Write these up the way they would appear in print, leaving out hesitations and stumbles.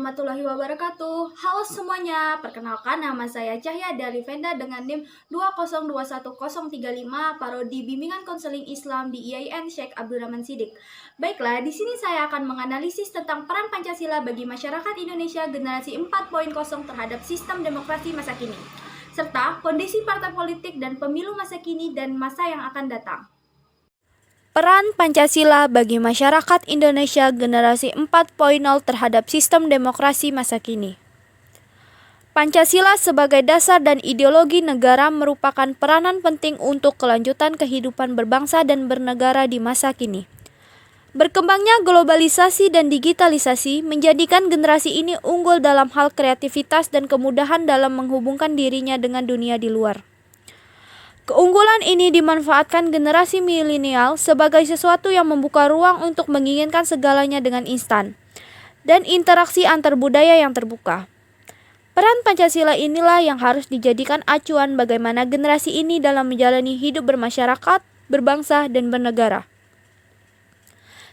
warahmatullahi wabarakatuh. Halo semuanya, perkenalkan nama saya Cahya dari Venda dengan NIM 2021035 Parodi Bimbingan Konseling Islam di IAIN Syekh Abdurrahman Siddiq. Baiklah, di sini saya akan menganalisis tentang peran Pancasila bagi masyarakat Indonesia generasi 4.0 terhadap sistem demokrasi masa kini, serta kondisi partai politik dan pemilu masa kini dan masa yang akan datang. Peran Pancasila bagi masyarakat Indonesia generasi 4.0 terhadap sistem demokrasi masa kini. Pancasila sebagai dasar dan ideologi negara merupakan peranan penting untuk kelanjutan kehidupan berbangsa dan bernegara di masa kini. Berkembangnya globalisasi dan digitalisasi menjadikan generasi ini unggul dalam hal kreativitas dan kemudahan dalam menghubungkan dirinya dengan dunia di luar. Keunggulan ini dimanfaatkan generasi milenial sebagai sesuatu yang membuka ruang untuk menginginkan segalanya dengan instan dan interaksi antar budaya yang terbuka. Peran Pancasila inilah yang harus dijadikan acuan bagaimana generasi ini dalam menjalani hidup bermasyarakat, berbangsa, dan bernegara.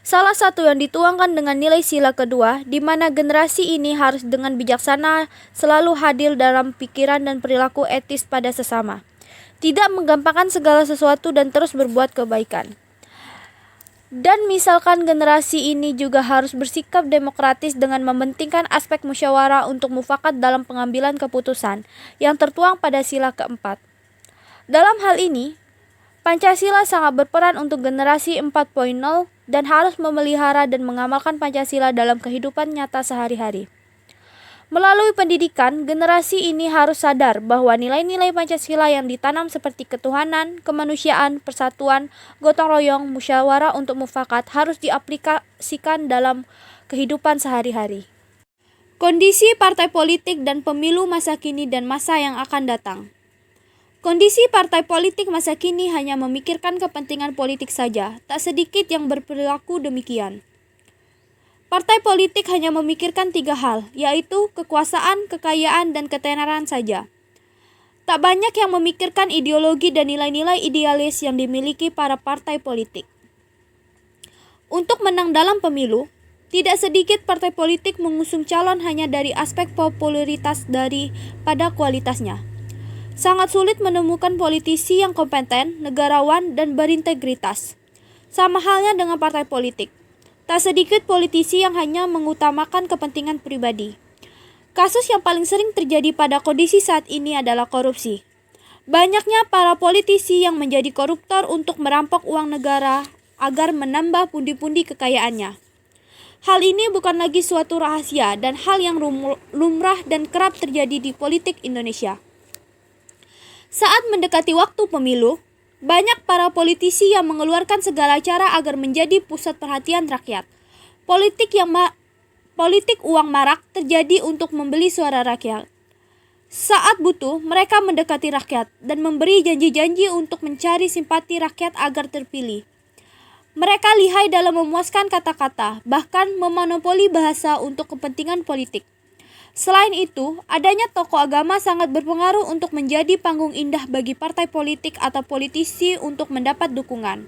Salah satu yang dituangkan dengan nilai sila kedua, di mana generasi ini harus dengan bijaksana selalu hadir dalam pikiran dan perilaku etis pada sesama. Tidak menggampangkan segala sesuatu dan terus berbuat kebaikan. Dan misalkan generasi ini juga harus bersikap demokratis dengan mementingkan aspek musyawarah untuk mufakat dalam pengambilan keputusan yang tertuang pada sila keempat. Dalam hal ini, Pancasila sangat berperan untuk generasi 4.0 dan harus memelihara dan mengamalkan Pancasila dalam kehidupan nyata sehari-hari. Melalui pendidikan, generasi ini harus sadar bahwa nilai-nilai Pancasila yang ditanam seperti ketuhanan, kemanusiaan, persatuan, gotong royong, musyawarah untuk mufakat harus diaplikasikan dalam kehidupan sehari-hari. Kondisi partai politik dan pemilu masa kini dan masa yang akan datang. Kondisi partai politik masa kini hanya memikirkan kepentingan politik saja, tak sedikit yang berperilaku demikian. Partai politik hanya memikirkan 3 hal, yaitu kekuasaan, kekayaan, dan ketenaran saja. Tak banyak yang memikirkan ideologi dan nilai-nilai idealis yang dimiliki para partai politik. Untuk menang dalam pemilu, tidak sedikit partai politik mengusung calon hanya dari aspek popularitas daripada kualitasnya. Sangat sulit menemukan politisi yang kompeten, negarawan, dan berintegritas. Sama halnya dengan partai politik. Tak sedikit politisi yang hanya mengutamakan kepentingan pribadi. Kasus yang paling sering terjadi pada kondisi saat ini adalah korupsi. Banyaknya para politisi yang menjadi koruptor untuk merampok uang negara agar menambah pundi-pundi kekayaannya. Hal ini bukan lagi suatu rahasia dan hal yang lumrah dan kerap terjadi di politik Indonesia. Saat mendekati waktu pemilu, banyak para politisi yang mengeluarkan segala cara agar menjadi pusat perhatian rakyat. Politik uang marak terjadi untuk membeli suara rakyat. Saat butuh, mereka mendekati rakyat dan memberi janji-janji untuk mencari simpati rakyat agar terpilih. Mereka lihai dalam memuaskan kata-kata, bahkan memonopoli bahasa untuk kepentingan politik. Selain itu, adanya tokoh agama sangat berpengaruh untuk menjadi panggung indah bagi partai politik atau politisi untuk mendapat dukungan.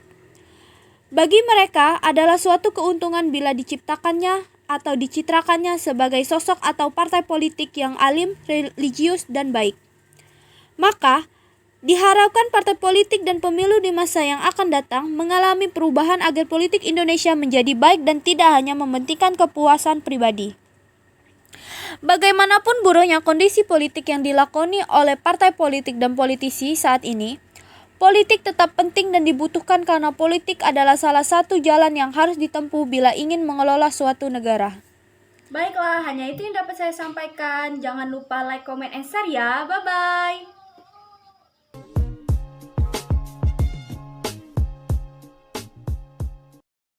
Bagi mereka adalah suatu keuntungan bila diciptakannya atau dicitrakannya sebagai sosok atau partai politik yang alim, religius, dan baik. Maka, diharapkan partai politik dan pemilu di masa yang akan datang mengalami perubahan agar politik Indonesia menjadi baik dan tidak hanya mementingkan kepuasan pribadi. Bagaimanapun buruknya kondisi politik yang dilakoni oleh partai politik dan politisi saat ini, politik tetap penting dan dibutuhkan karena politik adalah salah satu jalan yang harus ditempuh bila ingin mengelola suatu negara. Baiklah, hanya itu yang dapat saya sampaikan. Jangan lupa like, comment, and share ya. Bye-bye.